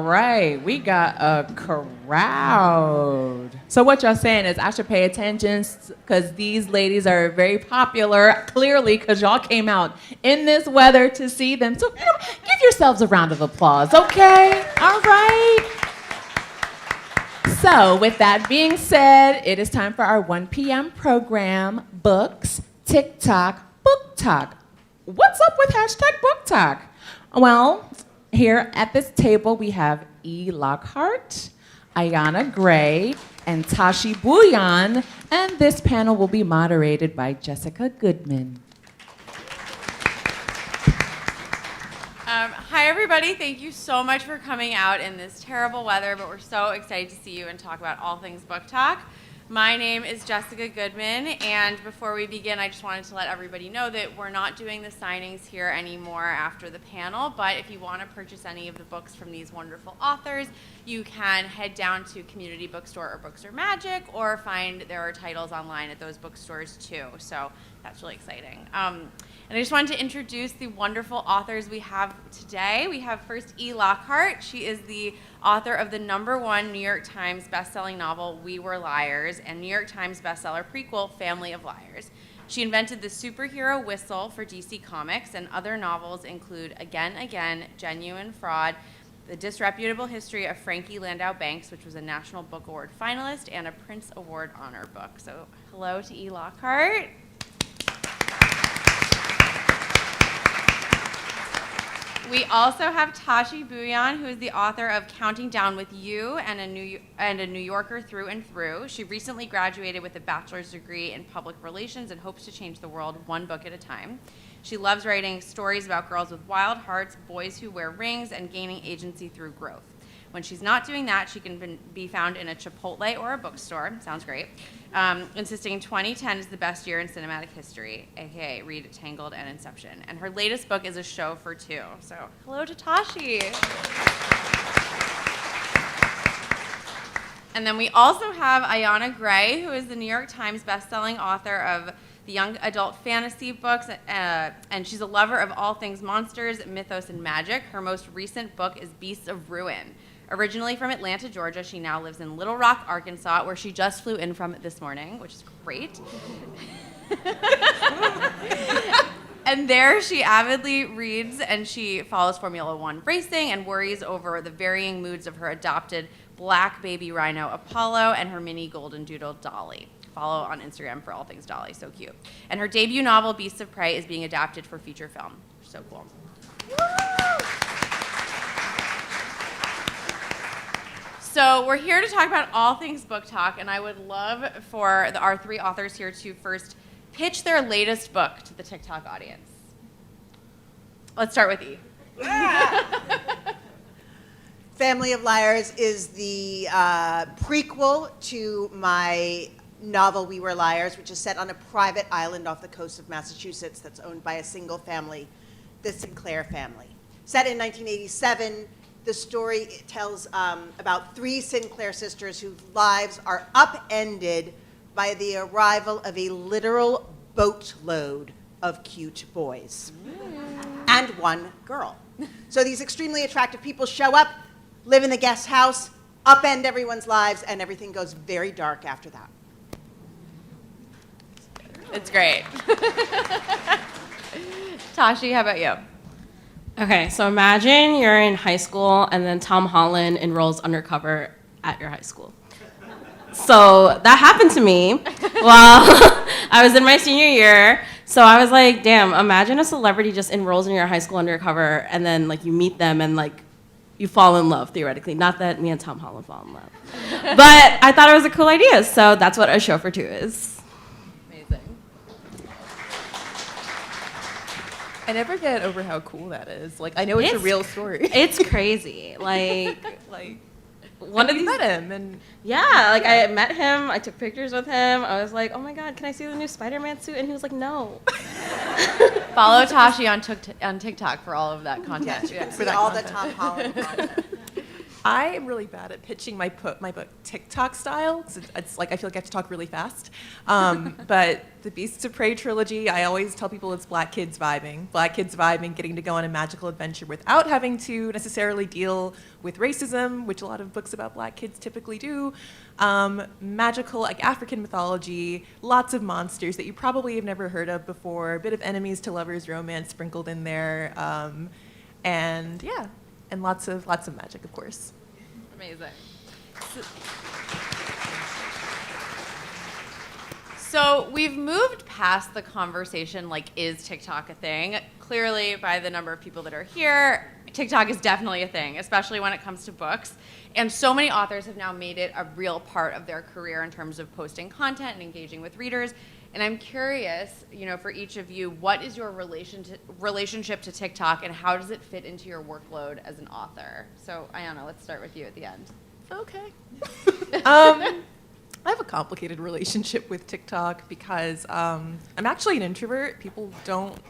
right, we got a crowd. So what y'all saying is I should pay attention because these ladies are very popular, clearly, because y'all came out in this weather to see them. So give yourselves a round of applause, okay? All right. So with that being said, it is time for our 1 p.m. program, Books, TikTok, Booktok. What's up with hashtag Booktok? Well, here at this table, we have E. Lockhart, Ayana Gray, and Tashi Bouillon, and this panel will be moderated by Jessica Goodman. Hi, everybody. Thank you so much for coming out in this terrible weather, but we're so excited to see you and talk about all things Booktok. My name is Jessica Goodman, and before we begin, I just wanted to let everybody know that we're not doing the signings here anymore after the panel, but if you want to purchase any of the books from these wonderful authors, you can head down to Community Bookstore or Bookstore Magic, or find their titles online at those bookstores too, so that's really exciting. And I just wanted to introduce the wonderful authors we have today. We have first E. Lockhart. She is the author of the #1 New York Times bestselling novel, We Were Liars, and New York Times bestseller prequel, Family of Liars. She invented the superhero whistle for DC Comics, and other novels include Again, Again, Genuine Fraud, The Disreputable History of Frankie Landau Banks, which was a National Book Award finalist, and a Prince Award honor book. So hello to E. Lockhart. We also have Tashi Bouillon, who is the author of Counting Down with You and a New Yorker through and through. She recently graduated with a bachelor's degree in public relations and hopes to change the world one book at a time. She loves writing stories about girls with wild hearts, boys who wear rings, and gaining agency through growth. When she's not doing that, she can be found in a Chipotle or a bookstore. Sounds great. Insisting 2010 is the best year in cinematic history, aka read Tangled and Inception. And her latest book is a show for two. So hello to Tashi. And then we also have Ayana Gray, who is the New York Times bestselling author of the young adult fantasy books, and she's a lover of all things monsters, mythos, and magic. Her most recent book is Beasts of Ruin. Originally from Atlanta, Georgia, she now lives in Little Rock, Arkansas, where she just flew in from this morning, which is great. And there she avidly reads, and she follows Formula One racing and worries over the varying moods of her adopted black baby rhino Apollo and her mini golden doodle Dolly. Follow on Instagram for all things Dolly, so cute. And her debut novel, Beasts of Prey, is being adapted for feature film. So cool. So we're here to talk about all things Booktok, and I would love for our three authors here to first pitch their latest book to the TikTok audience. Let's start with E. Family of Liars is the prequel to my novel, We Were Liars, which is set on a private island off the coast of Massachusetts that's owned by a single family, the Sinclair family. Set in 1987, the story tells about three Sinclair sisters whose lives are upended by the arrival of a literal boatload of cute boys and one girl. So these extremely attractive people show up, live in the guest house, upend everyone's lives, and everything goes very dark after that. It's great. Tashi, how about you? Okay, so imagine you're in high school and then Tom Holland enrolls undercover at your high school. So that happened to me while I was in my senior year. So I was like, damn, imagine a celebrity just enrolls in your high school undercover and then like you meet them and like you fall in love, theoretically. Not that me and Tom Holland fall in love. But I thought it was a cool idea, so that's what A Show for Two is. I never get over how cool that is. Like, I know it's a real story. It's crazy. Like one of these met him and yeah, like I met him. I took pictures with him. I was like, oh my god, can I see the new Spider-Man suit? And he was like, no. Follow Tashi on TikTok for all of that content. Yes, you can see all the Tom Holland content. I am really bad at pitching my book TikTok style. 'Cause it's like I feel like I have to talk really fast. But the Beasts of Prey trilogy, I always tell people it's Black kids vibing. Black kids vibing, getting to go on a magical adventure without having to necessarily deal with racism, which a lot of books about Black kids typically do. Magical, like African mythology, lots of monsters that you probably have never heard of before. A bit of enemies to lovers romance sprinkled in there, and yeah. And lots of magic, of course. Amazing. So we've moved past the conversation, like, is TikTok a thing? Clearly, by the number of people that are here, TikTok is definitely a thing, especially when it comes to books. And so many authors have now made it a real part of their career in terms of posting content and engaging with readers. And I'm curious, for each of you, what is your relationship to TikTok, and how does it fit into your workload as an author? So, Ayana, let's start with you at the end. Okay. I have a complicated relationship with TikTok because I'm actually an introvert. People don't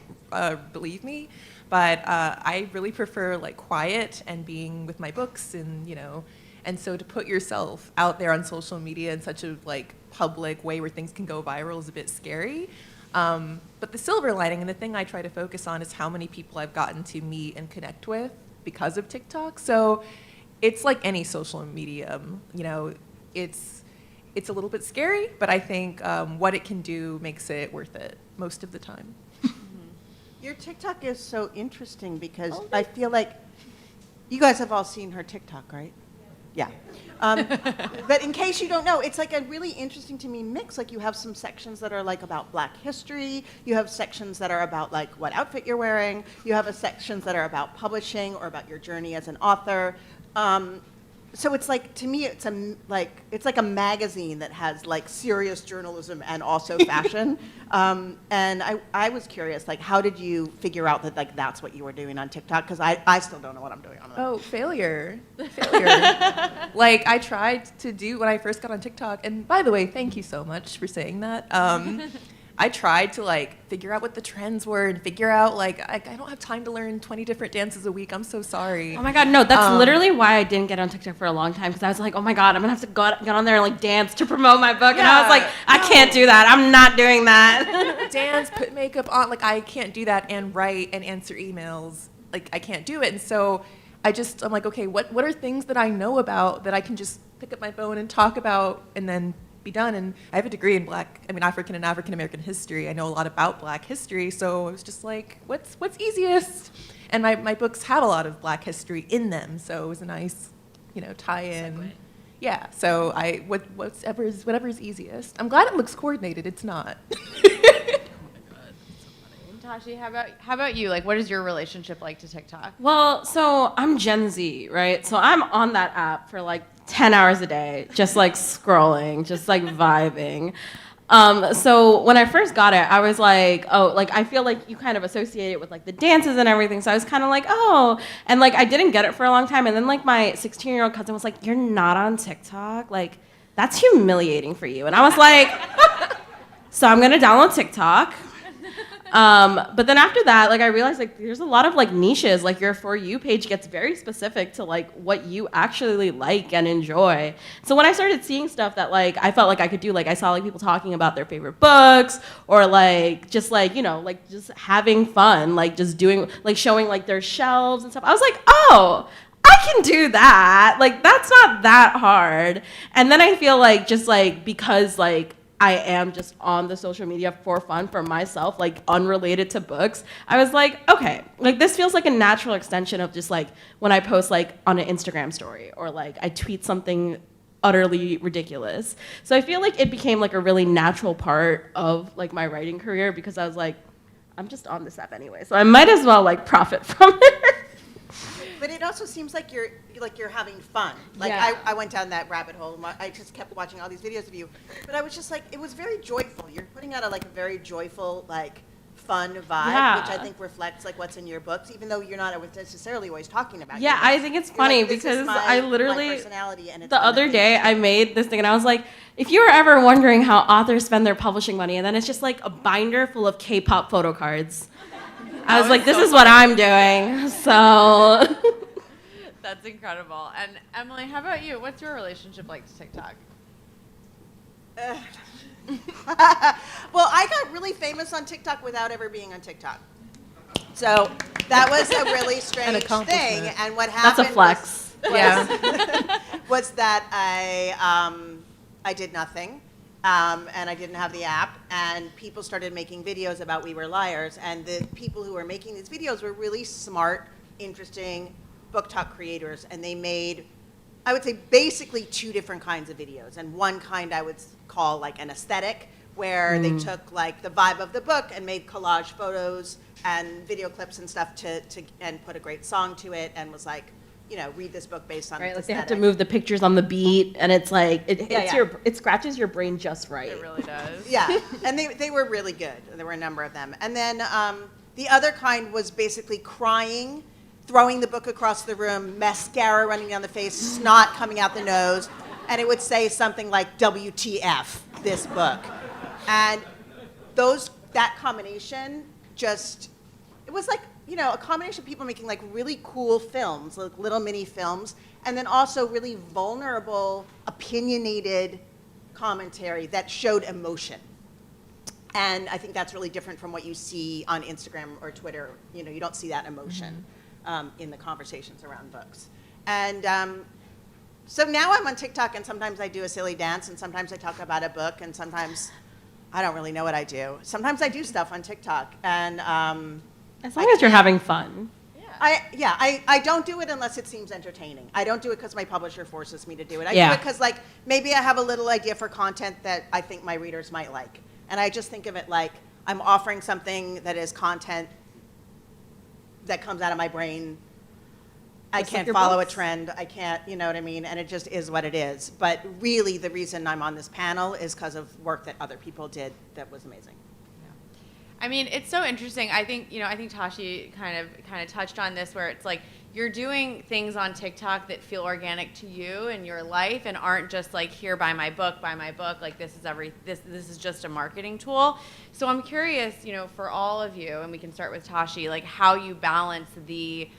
believe me, but I really prefer like quiet and being with my books, and so to put yourself out there on social media in such a like public way where things can go viral is a bit scary. But the silver lining, and the thing I try to focus on, is how many people I've gotten to meet and connect with because of TikTok. So it's like any social medium, it's a little bit scary, but I think what it can do makes it worth it most of the time. Your TikTok is so interesting because I feel like you guys have all seen her TikTok, right? Yeah. But in case you don't know, it's like a really interesting to me mix. Like you have some sections that are like about Black history. You have sections that are about like what outfit you're wearing. You have sections that are about publishing or about your journey as an author. So it's like, to me, it's like a magazine that has like serious journalism and also fashion. And I was curious, like, how did you figure out that like that's what you were doing on TikTok? Because I still don't know what I'm doing on it. Oh, failure. Like, I tried to do when I first got on TikTok, and by the way, thank you so much for saying that. I tried to like figure out what the trends were and figure out like I don't have time to learn 20 different dances a week. I'm so sorry. Oh my God, no, that's literally why I didn't get on TikTok for a long time, because I was like, oh my God, I'm gonna have to get on there and like dance to promote my book. And I was like, I can't do that. I'm not doing that. Dance, put makeup on, like I can't do that and write and answer emails. Like I can't do it. And so I'm like, okay, what are things that I know about that I can just pick up my phone and talk about and then be done? And I have a degree in African and African American history. I know a lot about Black history, so I was just like, what's easiest? And my books have a lot of Black history in them, so it was a nice, tie-in. Segue. Yeah. So whatever's easiest. I'm glad it looks coordinated. It's not. Tashi, how about you? Like, what is your relationship like to TikTok? Well, so I'm Gen Z, right? So I'm on that app for like 10 hours a day, just like scrolling, just like vibing. So when I first got it, I was like, oh, like I feel like you kind of associate it with like the dances and everything. So I was kind of like, oh, and like I didn't get it for a long time. And then like my 16-year-old cousin was like, you're not on TikTok? Like, that's humiliating for you. And I was like, so I'm gonna download TikTok. But then after that, like I realized like there's a lot of like niches, like your For You page gets very specific to like what you actually like and enjoy. So when I started seeing stuff that like I felt like I could do, like I saw like people talking about their favorite books or like just like, like just having fun, like just doing, like showing like their shelves and stuff. I was like, oh, I can do that. Like that's not that hard. And then I feel like just like because like I am just on the social media for fun, for myself, like unrelated to books, I was like, okay, like this feels like a natural extension of just like when I post like on an Instagram story or like I tweet something utterly ridiculous. So I feel like it became like a really natural part of like my writing career because I was like, I'm just on this app anyway, so I might as well like profit from it. But it also seems like you're having fun. Like Yeah. I went down that rabbit hole. I just kept watching all these videos of you, but I was just like, it was very joyful. You're putting out a very joyful, like fun vibe, Yeah. which I think reflects like what's in your books, even though you're not necessarily always talking about. Yeah, your I books. think it's You're funny like, this is because my I literally, personality, and it's the on other page. day I made this thing and I was like, if you were ever wondering how authors spend their publishing money, and then it's just like a binder full of K-pop photo cards. I was like, this is what I'm doing. So That's incredible. And Emily, how about you? What's your relationship like to TikTok? Well, I got really famous on TikTok without ever being on TikTok. So that was a really strange thing. And what That's happened a flex. was that I did nothing. And I didn't have the app, and people started making videos about We Were Liars, and the people who were making these videos were really smart, interesting Booktok creators, and they made, I would say, basically two different kinds of videos, and one kind I would call like an aesthetic, where they took like the vibe of the book and made collage photos and video clips and stuff and put a great song to it, and was like, you know, read this book based on Right, its like they have aesthetic. to move the pictures on the beat, and it's like Yeah. it scratches your brain just right. It really does. Yeah, and they were really good. There were a number of them. And then the other kind was basically crying, throwing the book across the room, mascara running down the face, snot coming out the nose, and it would say something like, WTF, this book. And that combination just, it was like, you know, a combination of people making like really cool films, like little mini films, and then also really vulnerable, opinionated commentary that showed emotion. And I think that's really different from what you see on Instagram or Twitter. You know, you don't see that emotion in the conversations around books. And so now I'm on TikTok, and sometimes I do a silly dance, and sometimes I talk about a book, and sometimes I don't really know what I do. Sometimes I do stuff on TikTok, and As long as you're having fun. I don't do it unless it seems entertaining. I don't do it because my publisher forces me to do it. I Yeah. do it because like maybe I have a little idea for content that I think my readers might like, and I just think of it like I'm offering something that is content that comes out of my brain. I Just like can't your follow a books. trend. I can't, you know what I mean? And it just is what it is. But really, the reason I'm on this panel is because of work that other people did that was amazing. I mean, it's so interesting. I think Tashi kind of touched on this, where it's like you're doing things on TikTok that feel organic to you and your life, and aren't just like, here, buy my book. Like this is just a marketing tool. So I'm curious, you know, for all of you, and we can start with Tashi, like how you balance the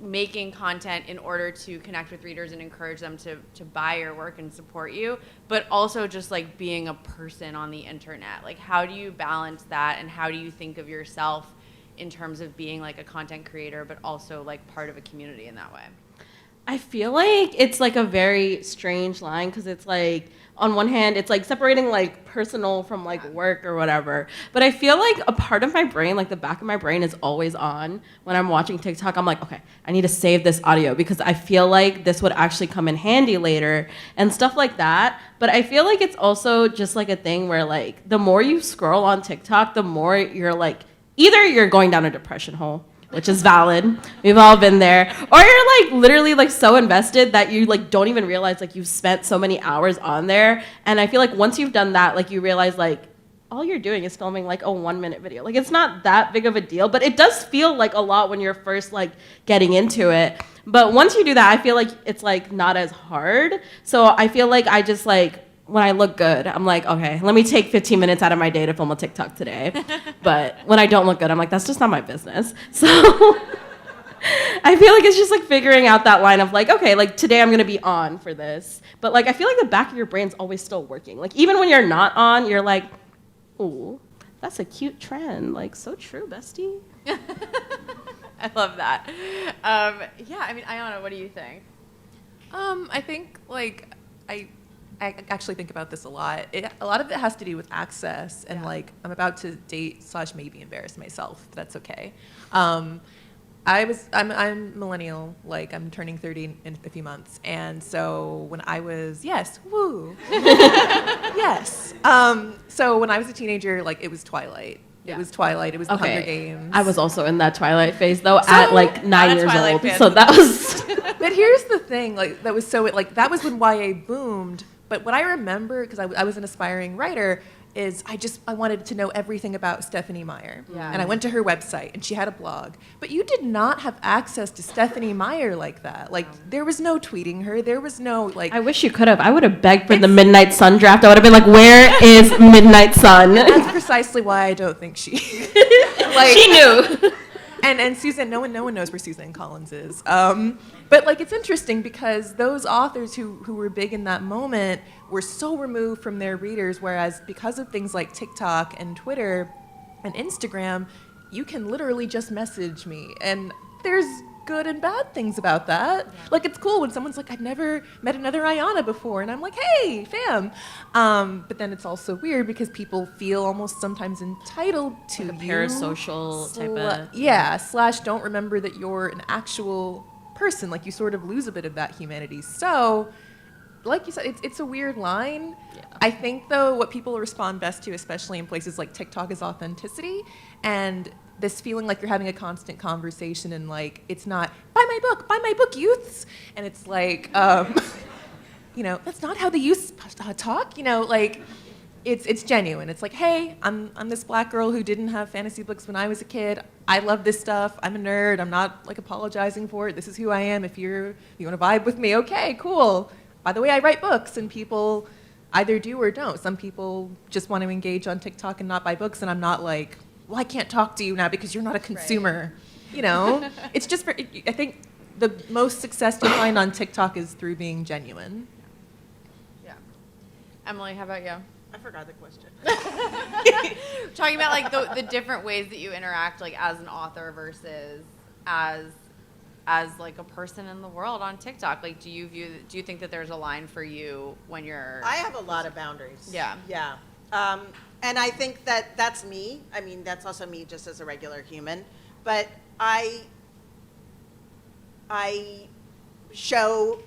making content in order to connect with readers and encourage them to buy your work and support you, but also just like being a person on the internet. Like, how do you balance that, and how do you think of yourself in terms of being like a content creator, but also like part of a community in that way? I feel like it's like a very strange line, because it's like, on one hand, it's like separating like personal from like work or whatever. But I feel like a part of my brain, like the back of my brain, is always on when I'm watching TikTok. I'm like, okay, I need to save this audio because I feel like this would actually come in handy later and stuff like that. But I feel like it's also just like a thing where like the more you scroll on TikTok, the more you're like, either you're going down a depression hole, which is valid. We've all been there. Or you're like literally like so invested that you like don't even realize like you've spent so many hours on there. And I feel like once you've done that, like you realize like all you're doing is filming like a 1-minute video. Like it's not that big of a deal, but it does feel like a lot when you're first like getting into it. But once you do that, I feel like it's like not as hard. So I feel like I just like, when I look good, I'm like, okay, let me take 15 minutes out of my day to film a TikTok today. But when I don't look good, I'm like, that's just not my business. So I feel like it's just like figuring out that line of like, okay, like today I'm gonna be on for this. But like, I feel like the back of your brain's always still working. Like even when you're not on, you're like, ooh, that's a cute trend. Like, so true, bestie. I love that. Yeah, I mean, Ayana, what do you think? I think like I actually think about this a lot. A lot of it has to do with access, and like I'm about to date / maybe embarrass myself. But that's okay. I'm millennial. Like I'm turning 30 in a few months, and so when I was yes. So when I was a teenager, like it was Twilight. It was Twilight. It was the Hunger Games. I was also in that Twilight phase though, at like 9 years Twilight old. fan. So that was. But here's the thing, like that was so like that was when YA boomed. But what I remember, because I was an aspiring writer, is I wanted to know everything about Stephanie Meyer. Yeah. And I went to her website, and she had a blog. But you did not have access to Stephanie Meyer like that. Like, there was no tweeting her. There was no, like... I wish you could have. I would have begged for the Midnight Sun draft. I would have been like, where is Midnight Sun? That's precisely why I don't think she... Like, she knew. and Susan, no one knows where Suzanne Collins is. But like, it's interesting because those authors who were big in that moment were so removed from their readers, whereas because of things like TikTok and Twitter and Instagram, you can literally just message me, and there's good and bad things about that. Yeah. Like, it's cool when someone's like, I've never met another Ayana before, and I'm like, hey, fam. But then it's also weird because people feel almost sometimes entitled to like a you. parasocial type of. Yeah, / don't remember that you're an actual person. Like, you sort of lose a bit of that humanity. So, like you said, it's a weird line. Yeah. I think, though, what people respond best to, especially in places like TikTok, is authenticity. And this feeling like you're having a constant conversation, and like, it's not, buy my book, youths. And it's like, you know, that's not how the youths talk. You know, like, it's genuine. It's like, hey, I'm this black girl who didn't have fantasy books when I was a kid. I love this stuff. I'm a nerd. I'm not like apologizing for it. This is who I am. If you want to vibe with me, okay, cool. By the way, I write books, and people either do or don't. Some people just want to engage on TikTok and not buy books, and I'm not like, well, I can't talk to you now because you're not a consumer. Right. You know, it's just I think the most success you find on TikTok is through being genuine. Yeah. Emily, how about you? I forgot the question. Talking about like the different ways that you interact, like as an author versus as like a person in the world on TikTok. Like, do you think that there's a line for you when you're? I have a lot of boundaries. Yeah. Yeah. And I think that that's me. I mean, that's also me just as a regular human. But I show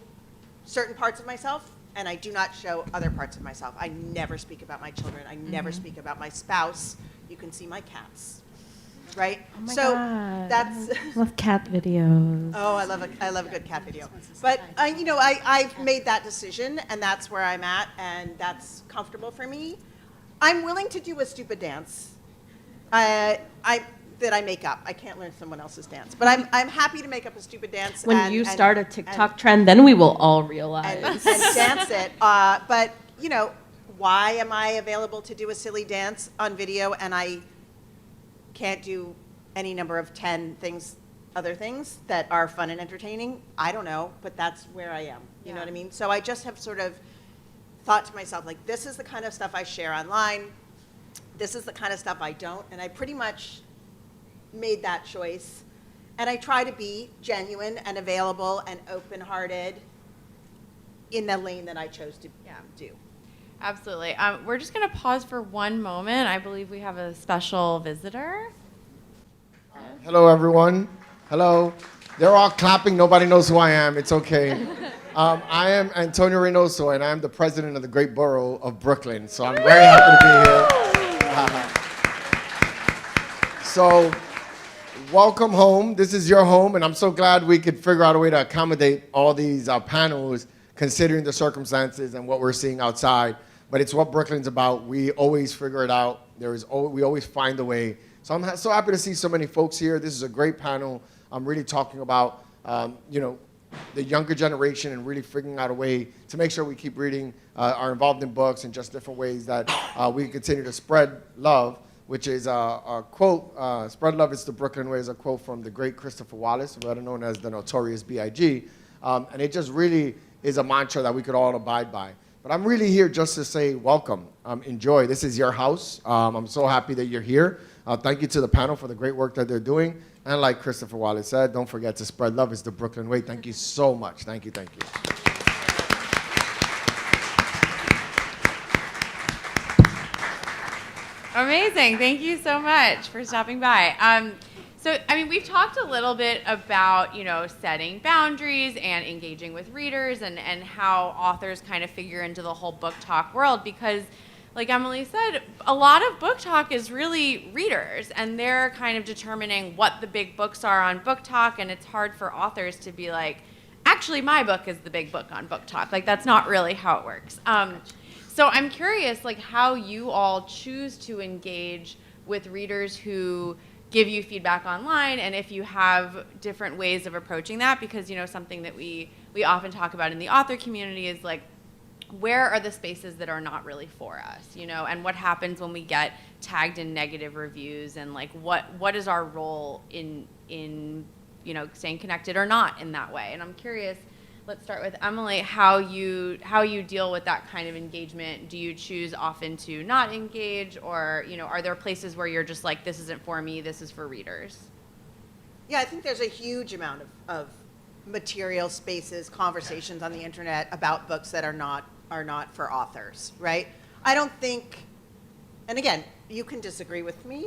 certain parts of myself, and I do not show other parts of myself. I never speak about my children. I never speak about my spouse. You can see my cats, right? Oh my so God. that's I love cat videos. Oh, I love a good cat video. But you know, I've made that decision, and that's where I'm at, and that's comfortable for me. I'm willing to do a stupid dance. That I make up. I can't learn someone else's dance, but I'm happy to make up a stupid dance. When you start a TikTok trend, then we will all realize. And dance it. But you know, why am I available to do a silly dance on video and I can't do any number of 10 other things that are fun and entertaining? I don't know, but that's where I am. You know what I mean? So I just have sort of thought to myself, like, this is the kind of stuff I share online. This is the kind of stuff I don't. And I pretty much made that choice. And I try to be genuine and available and open-hearted in the lane that I chose to do. Absolutely. We're just going to pause for one moment. I believe we have a special visitor. Hello, everyone. Hello. They're all clapping. Nobody knows who I am. It's okay. I am Antonio Reynoso, and I am the president of the great borough of Brooklyn. So I'm very happy to be here. So welcome home. This is your home, and I'm so glad we could figure out a way to accommodate all these panels, considering the circumstances and what we're seeing outside. But it's what Brooklyn's about. We always figure it out. We always find a way. So I'm so happy to see so many folks here. This is a great panel. I'm really talking about, you know, the younger generation and really figuring out a way to make sure we keep reading, are involved in books, and just different ways that we continue to spread love, which is a quote, spread love is the Brooklyn way, is a quote from the great Christopher Wallace, better known as the Notorious B.I.G. And it just really is a mantra that we could all abide by. But I'm really here just to say welcome, enjoy. This is your house. I'm so happy that you're here. Thank you to the panel for the great work that they're doing. And like Christopher Wallace said, don't forget to spread love is the Brooklyn way. Thank you so much. Thank you, thank you. Amazing. Thank you so much for stopping by. So, I mean, we've talked a little bit about, you know, setting boundaries and engaging with readers and how authors kind of figure into the whole book talk world because, like Emily said, a lot of book talk is really readers, and they're kind of determining what the big books are on book talk, and it's hard for authors to be like, actually, my book is the big book on book talk. Like, that's not really how it works. So I'm curious, like, how you all choose to engage with readers who give you feedback online, and if you have different ways of approaching that, because, you know, something that we often talk about in the author community is, like, where are the spaces that are not really for us, you know, and what happens when we get tagged in negative reviews, and like what is our role in staying connected or not in that way. And I'm curious, let's start with Emily, how you deal with that kind of engagement. Do you choose often to not engage, or are there places where you're just like, this isn't for me, this is for readers? Yeah, I think there's a huge amount of material, spaces, conversations on the internet about books that are not for authors, right? I don't think, and again, you can disagree with me,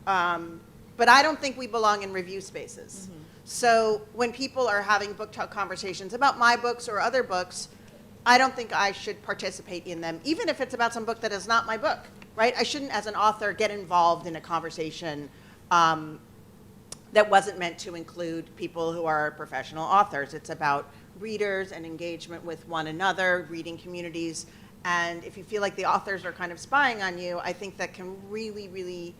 but I don't think we belong in review spaces. Mm-hmm. So when people are having book talk conversations about my books or other books, I don't think I should participate in them, even if it's about some book that is not my book, right? I shouldn't, as an author, get involved in a conversation that wasn't meant to include people who are professional authors. It's about readers and engagement with one another, reading communities. And if you feel like the authors are kind of spying on you, I think that can really, really,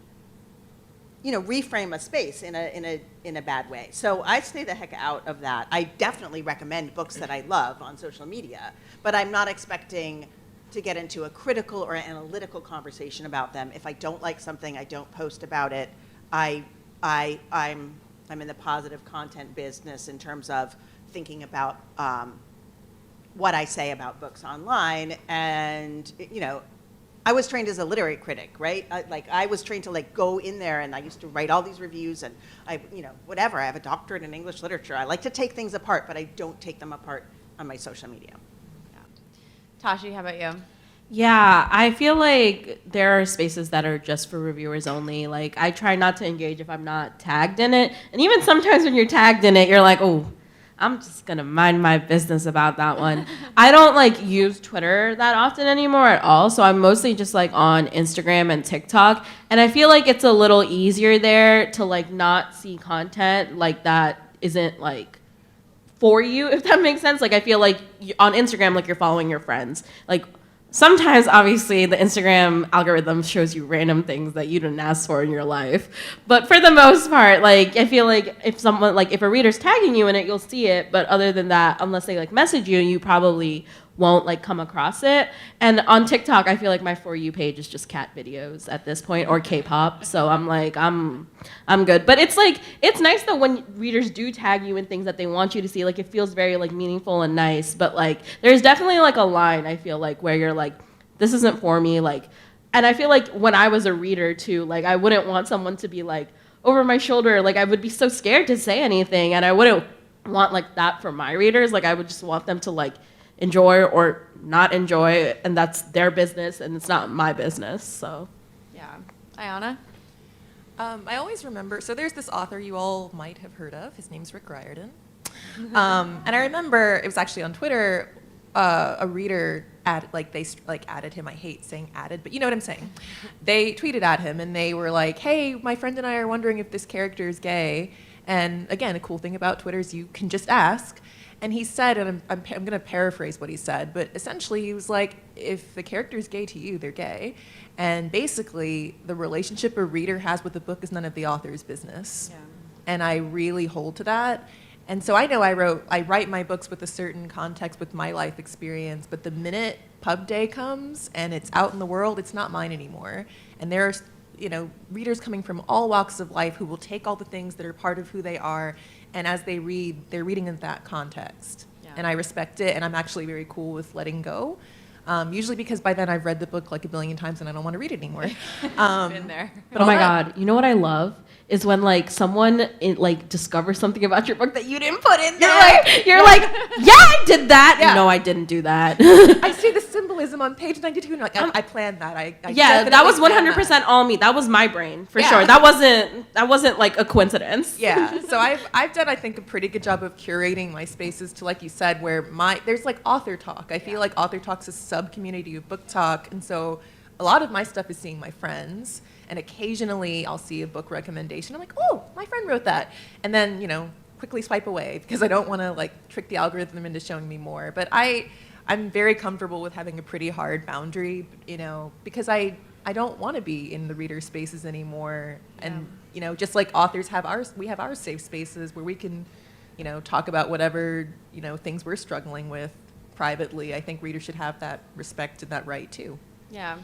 reframe a space in a bad way. So I stay the heck out of that. I definitely recommend books that I love on social media, but I'm not expecting to get into a critical or analytical conversation about them. If I don't like something, I don't post about it. I'm in the positive content business in terms of thinking about what I say about books online. And I was trained as a literary critic, right? I was trained to go in there, and I used to write all these reviews, and whatever. I have a doctorate in English literature. I like to take things apart, but I don't take them apart on my social media. Yeah. Tashi, how about you? Yeah, I feel like there are spaces that are just for reviewers only. Like, I try not to engage if I'm not tagged in it. And even sometimes when you're tagged in it, you're like, oh, I'm just gonna mind my business about that one. I don't use Twitter that often anymore at all, so I'm mostly just on Instagram and TikTok. And I feel like it's a little easier there to not see content that isn't for you, if that makes sense. I feel like on Instagram, you're following your friends. Sometimes, obviously, the Instagram algorithm shows you random things that you didn't ask for in your life. But for the most part, I feel like if someone, if a reader's tagging you in it, you'll see it. But other than that, unless they, message you, you probably won't, come across it. And on TikTok, I feel like my For You page is just cat videos at this point, or K-pop. So I'm I'm good. But it's it's nice, though, when readers do tag you in things that they want you to see. It feels very, meaningful and nice. But, there's definitely, a line, I feel where you're this isn't for me. And I feel like when I was a reader, too, I wouldn't want someone to be, over my shoulder. I would be so scared to say anything. And I wouldn't want, that for my readers. I would just want them to, enjoy or not enjoy, and that's their business, and it's not my business. So, yeah. Ayana? I always remember, so there's this author you all might have heard of. His name's Rick Riordan. And I remember, it was actually on Twitter, a reader added him. I hate saying added, but you know what I'm saying. They tweeted at him, and they were like, hey, my friend and I are wondering if this character is gay. And again, a cool thing about Twitter is you can just ask. And he said, and I'm going to paraphrase what he said, but essentially he was like, if the character is gay to you, they're gay. And basically, the relationship a reader has with the book is none of the author's business. Yeah. And I really hold to that. And so I know I write my books with a certain context, with my life experience, but the minute pub day comes and it's out in the world, it's not mine anymore. And there are readers coming from all walks of life who will take all the things that are part of who they are, and as they read, they're reading in that context. Yeah. And I respect it, and I'm actually very cool with letting go. Usually because by then I've read the book a billion times and I don't want to read it anymore. Been there. But oh my God, you know what I love? Is when someone discovers something about your book that you didn't put in there. You're like, yeah, I did that. Yeah. No, I didn't do that. I see the symbolism on page 92, and I planned that. I yeah, that was 100% all me. That was my brain for sure. That wasn't a coincidence. Yeah. So I've done, I think, a pretty good job of curating my spaces to, like you said, where there's author talk. I feel like author talk's a sub community of book talk, and so a lot of my stuff is seeing my friends. And occasionally I'll see a book recommendation. I'm like, oh, my friend wrote that. And then, quickly swipe away because I don't want to trick the algorithm into showing me more. But I'm very comfortable with having a pretty hard boundary, because I don't want to be in the reader spaces anymore. Yeah. And, just like authors we have our safe spaces where we can, talk about whatever, things we're struggling with privately. I think readers should have that respect and that right too. Yeah.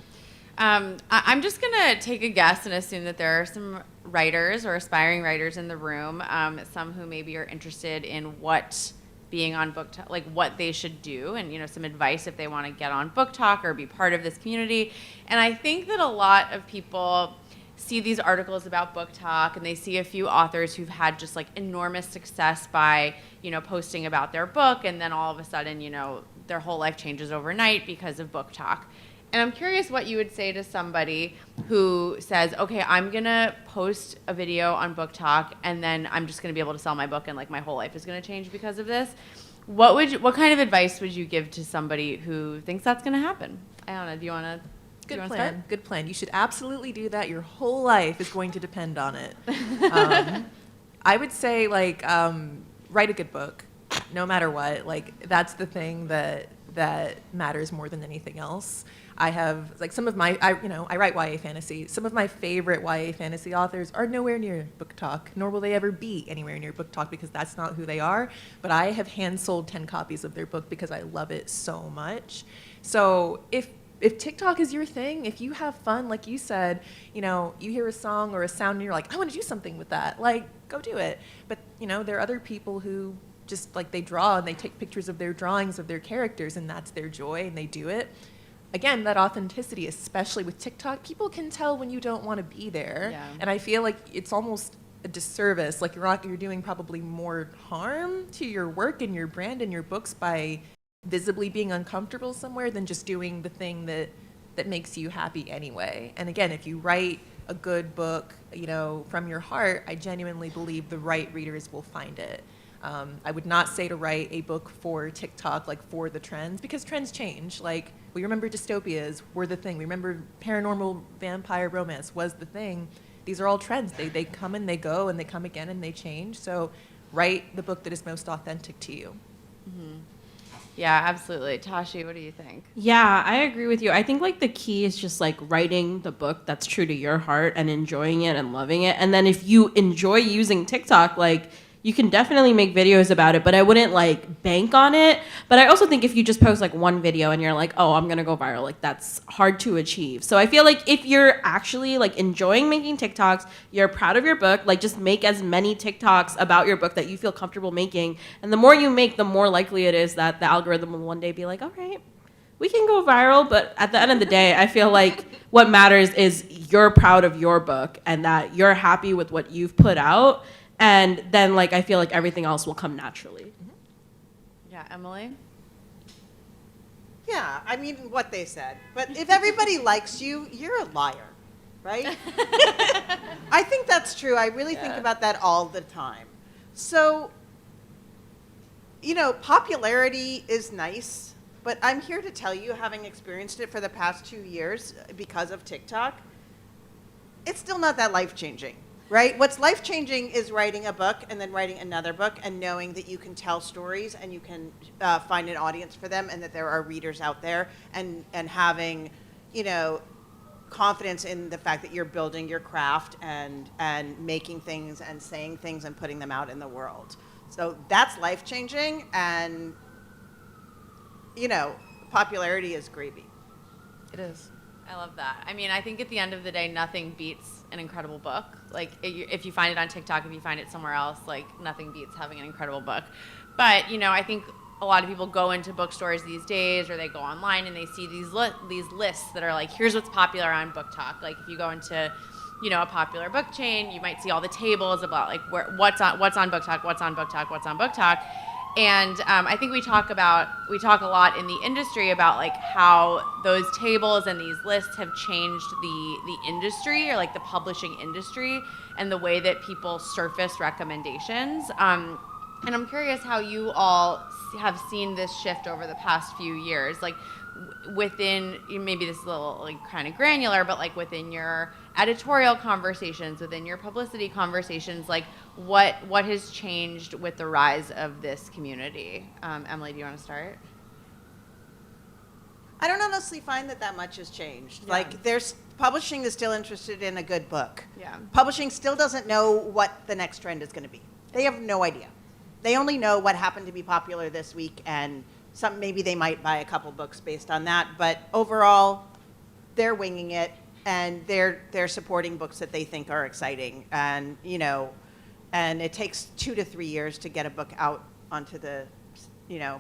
I'm just gonna take a guess and assume that there are some writers or aspiring writers in the room, some who maybe are interested in what being on Booktok, like what they should do, and some advice if they want to get on Booktok or be part of this community. And I think that a lot of people see these articles about Booktok and they see a few authors who've had just like enormous success by posting about their book, and then all of a sudden their whole life changes overnight because of Booktok. And I'm curious what you would say to somebody who says, okay, I'm gonna post a video on Booktok and then I'm just gonna be able to sell my book and like my whole life is gonna change because of this. What kind of advice would you give to somebody who thinks that's gonna happen? Ayana, do you wanna Good start? plan. Good plan. You should absolutely do that. Your whole life is going to depend on it. I would say write a good book, no matter what. Like that's the thing that matters more than anything else. I have some of my I write YA fantasy. Some of my favorite YA fantasy authors are nowhere near Booktok, nor will they ever be anywhere near Booktok because that's not who they are. But I have hand sold 10 copies of their book because I love it so much. So if TikTok is your thing, if you have fun, like you said, you hear a song or a sound and you're like, I want to do something with that, go do it. But there are other people who just they draw and they take pictures of their drawings of their characters and that's their joy and they do it. Again, that authenticity, especially with TikTok, people can tell when you don't want to be there. Yeah. And I feel like it's almost a disservice. You're doing probably more harm to your work and your brand and your books by visibly being uncomfortable somewhere than just doing the thing that makes you happy anyway. And again, if you write a good book, from your heart, I genuinely believe the right readers will find it. I would not say to write a book for TikTok, for the trends, because trends change. We remember dystopias were the thing. We remember paranormal vampire romance was the thing. These are all trends. They come and they go, and they come again and they change. So write the book that is most authentic to you. Mm-hmm. Yeah, absolutely. Tashi, what do you think? Yeah, I agree with you. I think the key is just writing the book that's true to your heart and enjoying it and loving it. And then if you enjoy using TikTok, you can definitely make videos about it, but I wouldn't bank on it. But I also think if you just post one video and you're oh, I'm gonna go viral, that's hard to achieve. So I feel if you're actually enjoying making TikToks, you're proud of your book, just make as many TikToks about your book that you feel comfortable making. And the more you make, the more likely it is that the algorithm will one day be all right, we can go viral. But at the end of the day, I feel what matters is you're proud of your book and that you're happy with what you've put out. And then, I feel everything else will come naturally. Mm-hmm. Yeah, Emily? Yeah, I mean, what they said. But if everybody likes you, you're a liar, right? I think that's true. I really think about that all the time. So, popularity is nice, but I'm here to tell you, having experienced it for the past 2 years because of TikTok, it's still not that life-changing. Right? What's life-changing is writing a book and then writing another book and knowing that you can tell stories and you can find an audience for them and that there are readers out there and having, confidence in the fact that you're building your craft and making things and saying things and putting them out in the world. So that's life-changing, and, popularity is gravy. It is. I love that. I mean, I think at the end of the day, nothing beats an incredible book. If you find it on TikTok, if you find it somewhere else, nothing beats having an incredible book. But, I think a lot of people go into bookstores these days, or they go online and they see these lists that are here's what's popular on Booktok. If you go into, a popular book chain, you might see all the tables about what's on Booktok, what's on Booktok, what's on Booktok. And I think we talk a lot in the industry about how those tables and these lists have changed the industry, or the publishing industry, and the way that people surface recommendations. And I'm curious how you all have seen this shift over the past few years, within, maybe this is a little kind of granular, but within your editorial conversations, within your publicity conversations, what has changed with the rise of this community? Emily, do you want to start? I don't honestly find that much has changed. Yeah. Publishing is still interested in a good book. Yeah. Publishing still doesn't know what the next trend is going to be. They have no idea. They only know what happened to be popular this week, and maybe they might buy a couple books based on that. But overall, they're winging it, and they're supporting books that they think are exciting, and and it takes 2 to 3 years to get a book out onto the,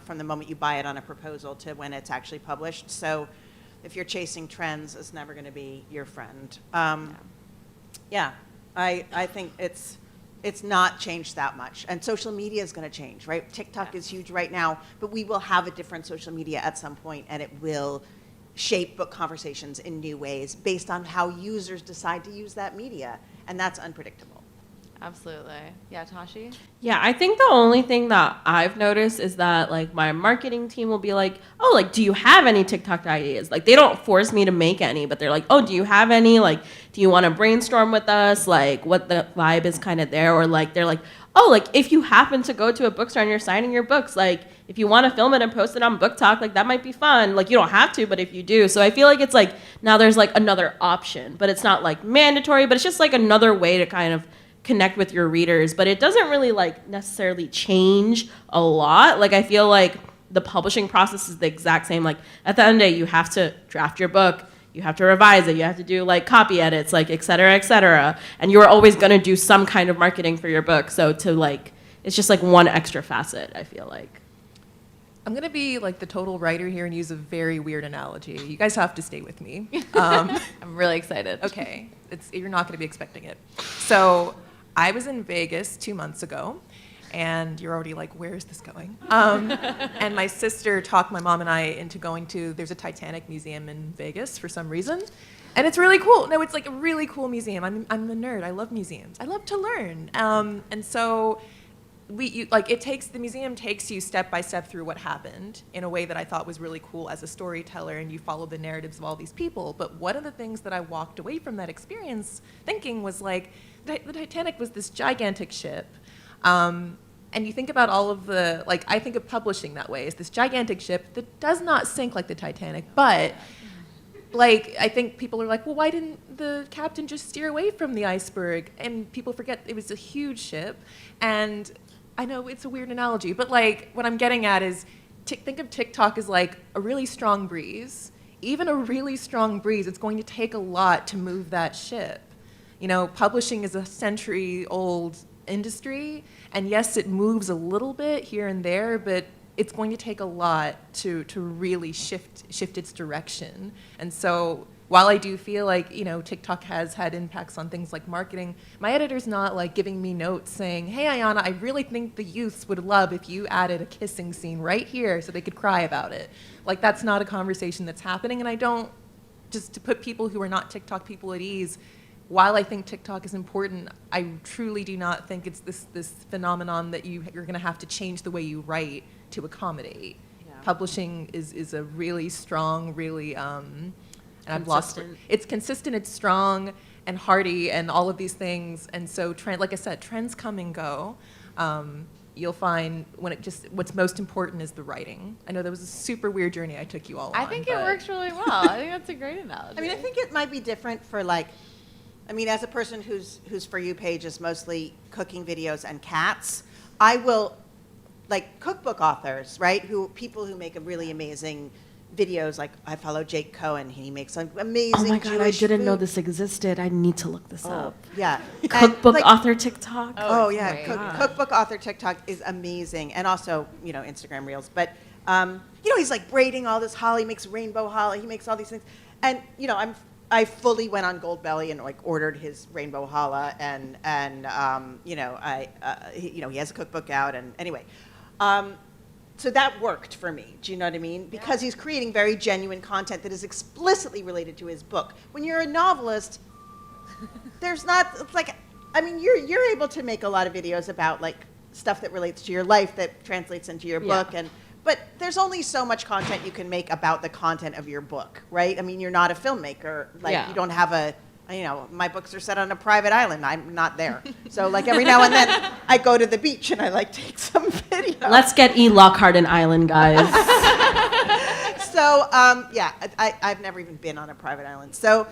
from the moment you buy it on a proposal to when it's actually published. So if you're chasing trends, it's never going to be your friend. Yeah, I think it's not changed that much. And social media is going to change, right? TikTok is huge right now, but we will have a different social media at some point, and it will shape book conversations in new ways based on how users decide to use that media, and that's unpredictable. Absolutely. Yeah, Tashi? Yeah, I think the only thing that I've noticed is that like my marketing team will be like, oh, like, do you have any TikTok ideas? Like, they don't force me to make any, but they're like, oh, do you have any? Like, do you want to brainstorm with us? Like, what the vibe is kind of there? Or like, they're like, oh, like, if you happen to go to a bookstore and you're signing your books, like, if you want to film it and post it on Booktok, like, that might be fun. Like, you don't have to, but if you do. So I feel like it's like, now there's like another option, but it's not like mandatory, but it's just like another way to kind of connect with your readers, but it doesn't really like necessarily change a lot. Like, I feel like the publishing process is the exact same. Like, at the end of the day, you have to draft your book, you have to revise it, you have to do like copy edits, like et cetera, and you're always going to do some kind of marketing for your book. So to like, it's just like one extra facet, I feel like. I'm going to be like the total writer here and use a very weird analogy. You guys have to stay with me. I'm really excited. Okay, you're not going to be expecting it. So I was in Vegas 2 months ago, and you're already like, where is this going? And my sister talked my mom and I into going there's a Titanic museum in Vegas for some reason, and it's really cool. No, it's like a really cool museum. I'm a nerd. I love museums. I love to learn. And so the museum takes you step by step through what happened in a way that I thought was really cool as a storyteller, and you follow the narratives of all these people. But one of the things that I walked away from that experience thinking was like, the Titanic was this gigantic ship. And you think about all of I think of publishing that way, as this gigantic ship that does not sink like the Titanic, but I think people are like, well, why didn't the captain just steer away from the iceberg? And people forget it was a huge ship. And I know it's a weird analogy, but what I'm getting at is, think of TikTok as like a really strong breeze. Even a really strong breeze, it's going to take a lot to move that ship. Publishing is a century-old industry, and yes, it moves a little bit here and there, but it's going to take a lot to really shift its direction. And so while I do feel like, TikTok has had impacts on things like marketing, my editor's not giving me notes saying, hey, Ayana, I really think the youths would love if you added a kissing scene right here so they could cry about it. That's not a conversation that's happening, and I don't, just to put people who are not TikTok people at ease, while I think TikTok is important, I truly do not think it's this phenomenon that you're going to have to change the way you write to accommodate. Yeah. Publishing is a really strong, really, and I've lost it. It's consistent, it's strong, and hearty, and all of these things. And so, like I said, trends come and go. You'll find what's most important is the writing. I know that was a super weird journey I took you all on. I think it works really well. I think that's a great analogy. I think it might be different for as a person whose For You page is mostly cooking videos and cats, I will, cookbook authors, right? People who make a really amazing videos. I follow Jake Cohen. He makes amazing Oh my God, Jewish I didn't food. know this existed. I need to look this up. Yeah. Cookbook And, author TikTok. Oh yeah, great. cookbook author TikTok is amazing, and also Instagram Reels. But he's braiding all this holly, makes rainbow holly, he makes all these things, and I fully went on Goldbelly and ordered his rainbow challah, and he has a cookbook out, and anyway, so that worked for me. Do you know what I mean? Because he's creating very genuine content that is explicitly related to his book. When you're a novelist, there's not. It's you're able to make a lot of videos about stuff that relates to your life that translates into your book, but there's only so much content you can make about the content of your book, right? You're not a filmmaker. You don't have my books are set on a private island. I'm not there. So every now and then I go to the beach and I take some video. Let's get E. Lockhart an island, guys. So I've never even been on a private island. So,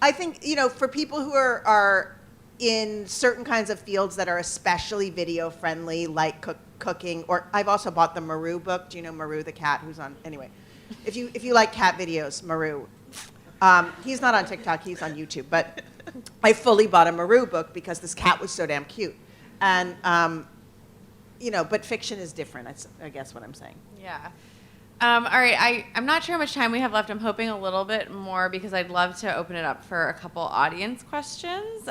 I think, for people who are in certain kinds of fields that are especially video friendly, like cooking, or I've also bought the Maru book. Do you know Maru the cat who's on, anyway. if you like cat videos, Maru. He's not on TikTok, he's on YouTube, but I fully bought a Maru book because this cat was so damn cute. And, but fiction is different, that's, I guess what I'm saying. Yeah. All right, I'm not sure how much time we have left. I'm hoping a little bit more because I'd love to open it up for a couple audience questions.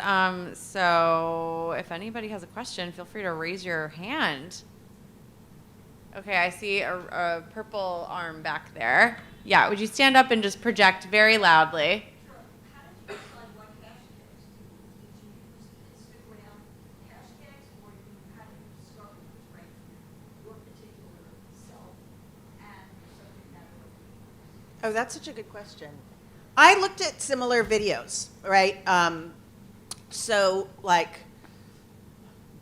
So if anybody has a question, feel free to raise your hand. Okay, I see a purple arm back there. Yeah, would you stand up and just project very loudly? Oh, that's such a good question. I looked at similar videos, right? So, like,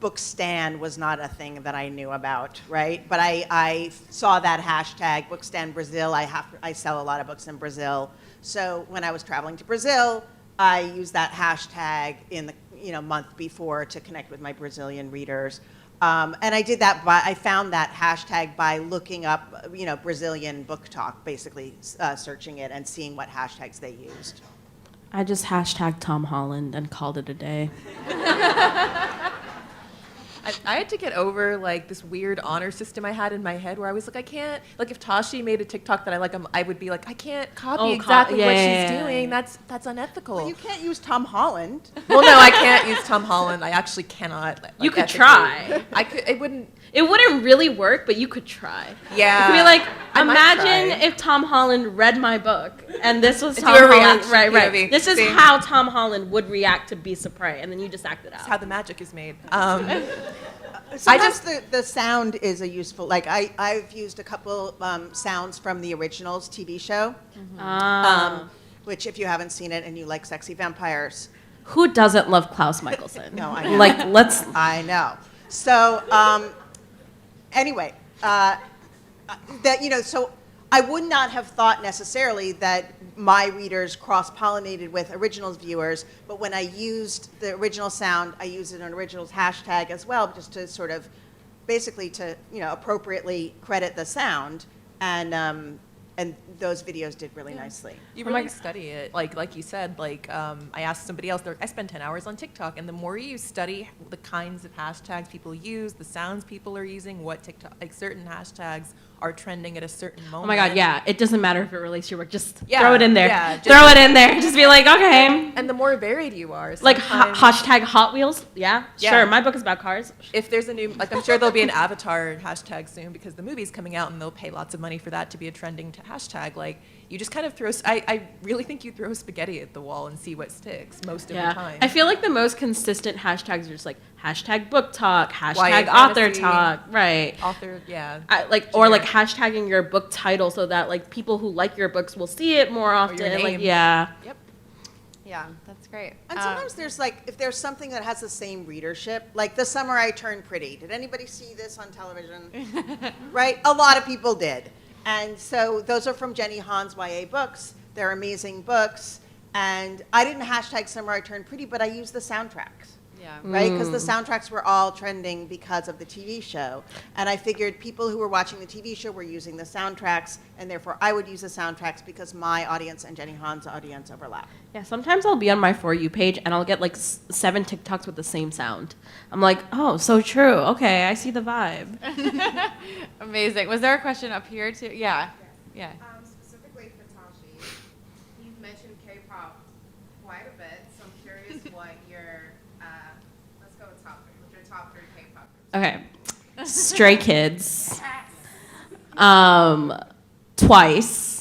Bookstand was not a thing that I knew about, right? But I saw that hashtag, Bookstand Brazil. I sell a lot of books in Brazil. So when I was traveling to Brazil, I used that hashtag in the month before to connect with my Brazilian readers. And I did that I found that hashtag by looking up, Brazilian Booktok, basically searching it and seeing what hashtags they used. I just hashtagged Tom Holland and called it a day. I had to get over like this weird honor system I had in my head where I was like, I can't, like if Tashi made a TikTok that I like, I would be like, I can't copy exactly what she's doing. That's unethical. Well, you can't use Tom Holland. Well, no, I can't use Tom Holland. I actually cannot. Like, You could ethically. try. I could. It wouldn't. It wouldn't really work, but you could try. Yeah. You could be like, I might imagine try. if Tom Holland read my book, and this was Do Tom a Holland. reaction Right. POV. This is See? how Tom Holland would react to Beasts of Prey, and then you just act it That's out. how the magic is made. Sometimes the sound is a useful, like I've used a couple sounds from the originals TV show, which if you haven't seen it and you like sexy vampires, Who doesn't love Klaus Michelson? No, I know. Like, let's. I know. So anyway, so I would not have thought necessarily that my readers cross-pollinated with originals viewers, but when I used the original sound, I used an originals hashtag as well, just to sort of, basically to, appropriately credit the sound, and those videos did really nicely. You really study it, like you said. I asked somebody else. I spend 10 hours on TikTok, and the more you study the kinds of hashtags people use, the sounds people are using, what TikTok, like certain hashtags are trending at a certain moment. Oh my God, yeah. It doesn't matter if it relates to your work. Just Yeah, throw it in there. yeah, just- Throw it in there. Just be like, okay. And the more varied you are, Like sometimes- hashtag Hot Wheels. Yeah, Yeah. sure. My book is about cars. If there's a new, I'm sure there'll be an Avatar hashtag soon because the movie's coming out and they'll pay lots of money for that to be a trending hashtag. Like, you just kind of throw, I really think you throw spaghetti at the wall and see what sticks most of the time. I feel like the most consistent hashtags are just like hashtag book talk, hashtag YA author fantasy. talk, right? Author, yeah. Or like hashtagging your book title so that like people who like your books will see it more often. name. Like, yeah. Yep. Yeah, that's great. And sometimes there's if there's something that has the same readership, like The Summer I Turned Pretty. Did anybody see this on television? Right? A lot of people did. And so those are from Jenny Han's YA books. They're amazing books. And I didn't hashtag Summer I Turned Pretty, but I used the soundtracks. Yeah. Right? Because the soundtracks were all trending because of the TV show. And I figured people who were watching the TV show were using the soundtracks, and therefore I would use the soundtracks because my audience and Jenny Han's audience overlap. Yeah, sometimes I'll be on my For You page and I'll get like 7 TikToks with the same sound. I'm like, oh, so true. Okay, I see the vibe. Amazing. Was there a question up here too? Yeah. Yeah. Specifically for Tashi, you've mentioned K-pop quite a bit, so I'm curious what your, let's go with top 3, what your top 3 K-pop groups. Okay. Stray Kids. Twice.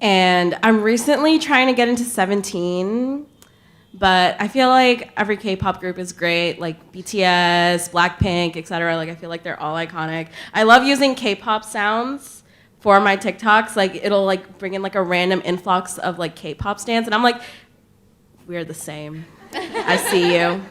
And I'm recently trying to get into 17, but I feel like every K-pop group is great, like BTS, Blackpink, etc. Like I feel like they're all iconic. I love using K-pop sounds for my TikToks. Like it'll like bring in like a random influx of like K-pop stans, and I'm like, we're the same. I see you.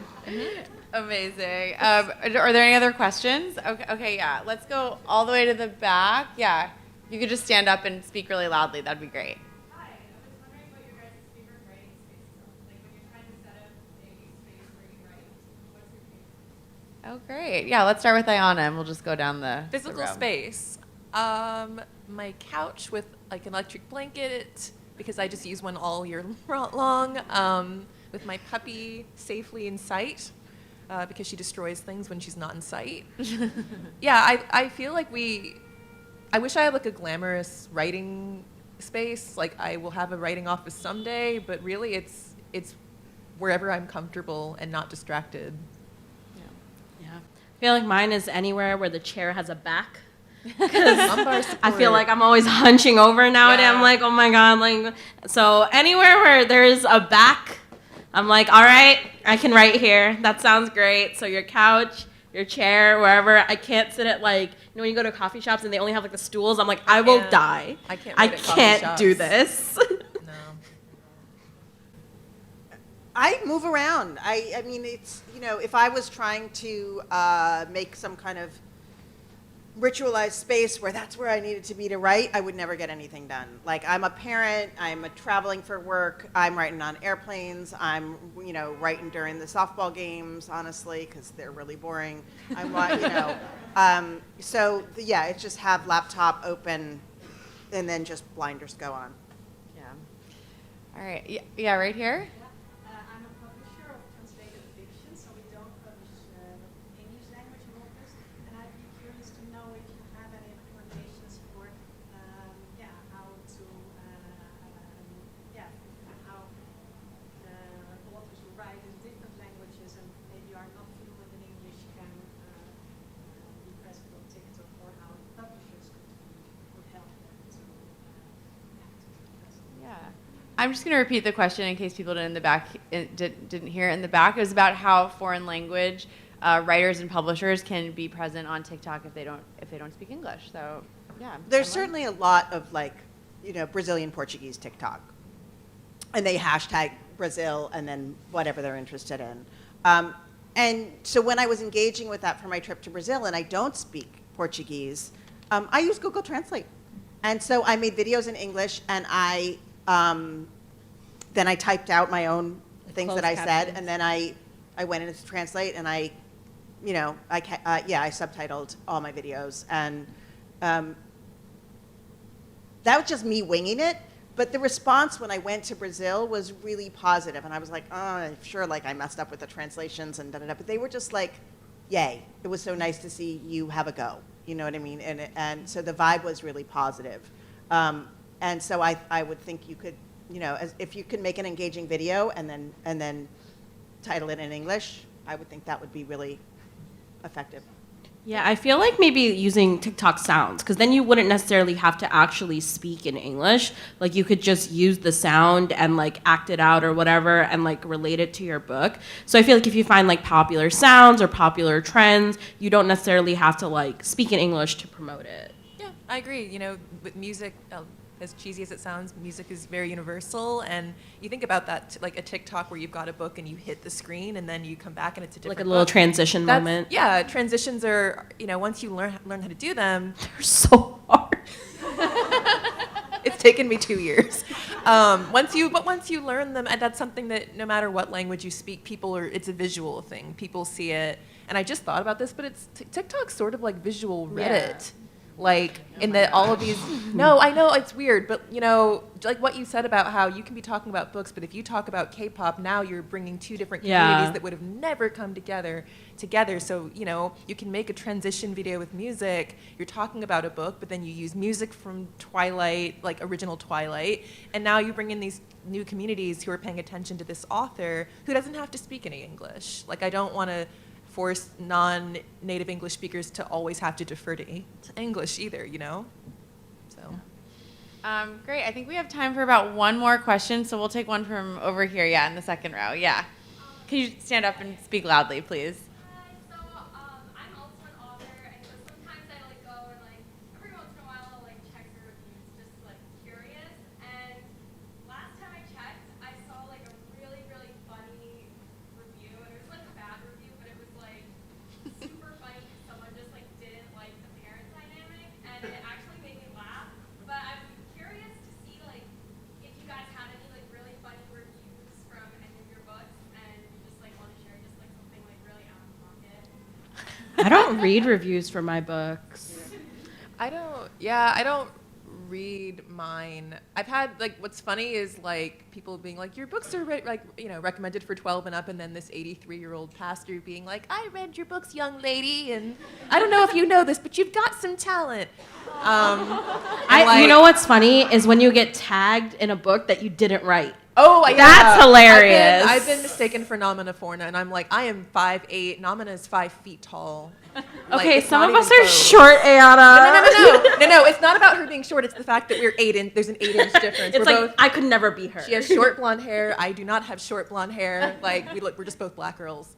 Amazing. Are there any other questions? Okay, yeah. Let's go all the way to the back. Yeah. You could just stand up and speak really loudly. That'd be great. Hi, I was wondering what your guys' favorite writing spaces are. Like when you're trying to set up a space where you write, what's your favorite? Oh, great. Yeah, let's start with Ayana, and we'll just go down the Physical row. space. My couch with like an electric blanket because I just use one all year long. With my puppy safely in sight because she destroys things when she's not in sight. Yeah, I feel like I wish I had like a glamorous writing space. Like I will have a writing office someday, but really it's wherever I'm comfortable and not distracted. Yeah. I feel like mine is anywhere where the chair has a back. Lumbar I feel support. like I'm always hunching over nowadays. Yeah. I'm like, oh my God. Like, so anywhere where there's a back, I'm like, all right, I can write here. That sounds great. So your couch, your chair, wherever. I can't sit at like, when you go to coffee shops and they only have like the stools, I'm like, I will can't. die. I can't I write at coffee can't shops. do this. No. I move around. I mean, it's, if I was trying to make some kind of ritualized space where that's where I needed to be to write, I would never get anything done. Like, I'm a parent, I'm traveling for work, I'm writing on airplanes, I'm, writing during the softball games, honestly, because they're really boring. It's just have laptop open and then just blinders go on. Yeah. All right. Yeah, right here. I'm a publisher of translated fiction, so we don't publish English language novels. And I'd be curious to know if you have any recommendations for, how to, how authors who write in different languages and maybe are not fluent in English can be present on TikTok, or how publishers could help them to be present. Yeah. I'm just going to repeat the question in case people didn't hear it in the back. It was about how foreign language writers and publishers can be present on TikTok if they don't speak English. So, yeah. There's certainly a lot of Brazilian Portuguese TikTok, and they hashtag Brazil and then whatever they're interested in. And so when I was engaging with that for my trip to Brazil, and I don't speak Portuguese, I use Google Translate. And so I made videos in English, and then I typed out my own things that I said, and then I went into Translate, and I subtitled all my videos, and that was just me winging it. But the response when I went to Brazil was really positive, and I was like, oh, I'm sure, I messed up with the translations and da-da-da, but they were just like, yay, it was so nice to see you have a go, you know what I mean? And so the vibe was really positive. And so I would think you could, if you could make an engaging video and then title it in English, I would think that would be really effective. Yeah, I feel like maybe using TikTok sounds, because then you wouldn't necessarily have to actually speak in English. Like, you could just use the sound and act it out or whatever and relate it to your book. So I feel like if you find popular sounds or popular trends, you don't necessarily have to speak in English to promote it. Yeah, I agree. With music, as cheesy as it sounds, music is very universal. And you think about that, like a TikTok where you've got a book and you hit the screen and then you come back and it's a different Like a little book. transition moment. Yeah, transitions are, once you learn how to do them, They're so hard. it's taken me 2 years. Once you learn them, and that's something that no matter what language you speak, it's a visual thing. People see it. And I just thought about this, but TikTok's sort of like visual Reddit. In that all of these, no, I know it's weird, but like what you said about how you can be talking about books, but if you talk about K-pop, now you're bringing two different communities that would have never come together. So, you can make a transition video with music. You're talking about a book, but then you use music from Twilight, like original Twilight, and now you bring in these new communities who are paying attention to this author who doesn't have to speak any English. I don't want to force non-native English speakers to always have to defer to English either, So. Great. I think we have time for about one more question, so we'll take one from over here, in the second row. Yeah. Can you stand up and speak loudly, please? I'm also an author, and so sometimes I go and every once in a while I'll check the reviews, just curious. And last time I checked, I saw a really, really funny review, and it was a bad review, but it was super funny because someone just didn't like the parent dynamic, and it actually made me laugh. But I'm curious to see if you guys had any really funny reviews from any of your books, and you just want to share just something really out of pocket. I don't read reviews for my books. I don't read mine. I've had, like, what's funny is, like, people being like, your books are, recommended for 12 and up, and then this 83-year-old pastor being like, I read your books, young lady, and I don't know if you know this, but you've got some talent. You know what's funny is when you get tagged in a book that you didn't write. Oh, yeah. That's hilarious. I've been mistaken for Namina Forna, and I'm like, I am 5'8". Namina is 5 feet tall. Like, Okay, it's some not of us even are close. short, Ayana. No. It's not about her being short. It's the fact that there's an 8-inch difference. It's like, I could never be her. She has short blonde hair. I do not have short blonde hair. Like, we're just both black girls.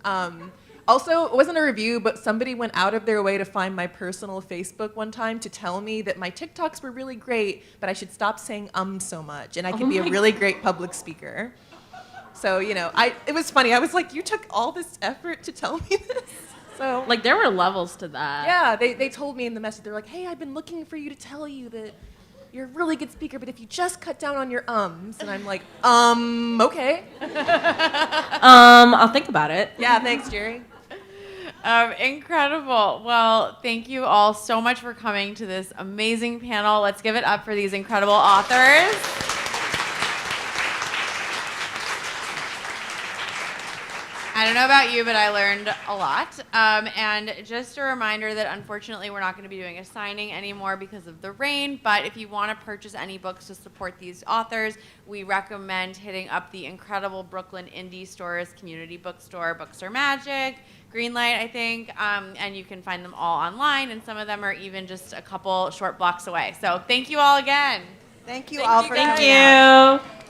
Also, it wasn't a review, but somebody went out of their way to find my personal Facebook one time to tell me that my TikToks were really great, but I should stop saying so much, and I could be a really great public speaker. So, it was funny. I was like, you took all this effort to tell me this? So, Like, there were levels to that. yeah, they told me in the message, they're like, hey, I've been looking for you to tell you that you're a really good speaker, but if you just cut down on your ums. And I'm like, okay. I'll think about it. Yeah, thanks, Jerry. Incredible. Well, thank you all so much for coming to this amazing panel. Let's give it up for these incredible authors. I don't know about you, but I learned a lot. And just a reminder that unfortunately we're not going to be doing a signing anymore because of the rain, but if you want to purchase any books to support these authors, we recommend hitting up the incredible Brooklyn Indie Stores community bookstore, Books Are Magic, Greenlight, I think, and you can find them all online, and some of them are even just a couple short blocks away. So thank you all again. Thank you all for coming. Thank you.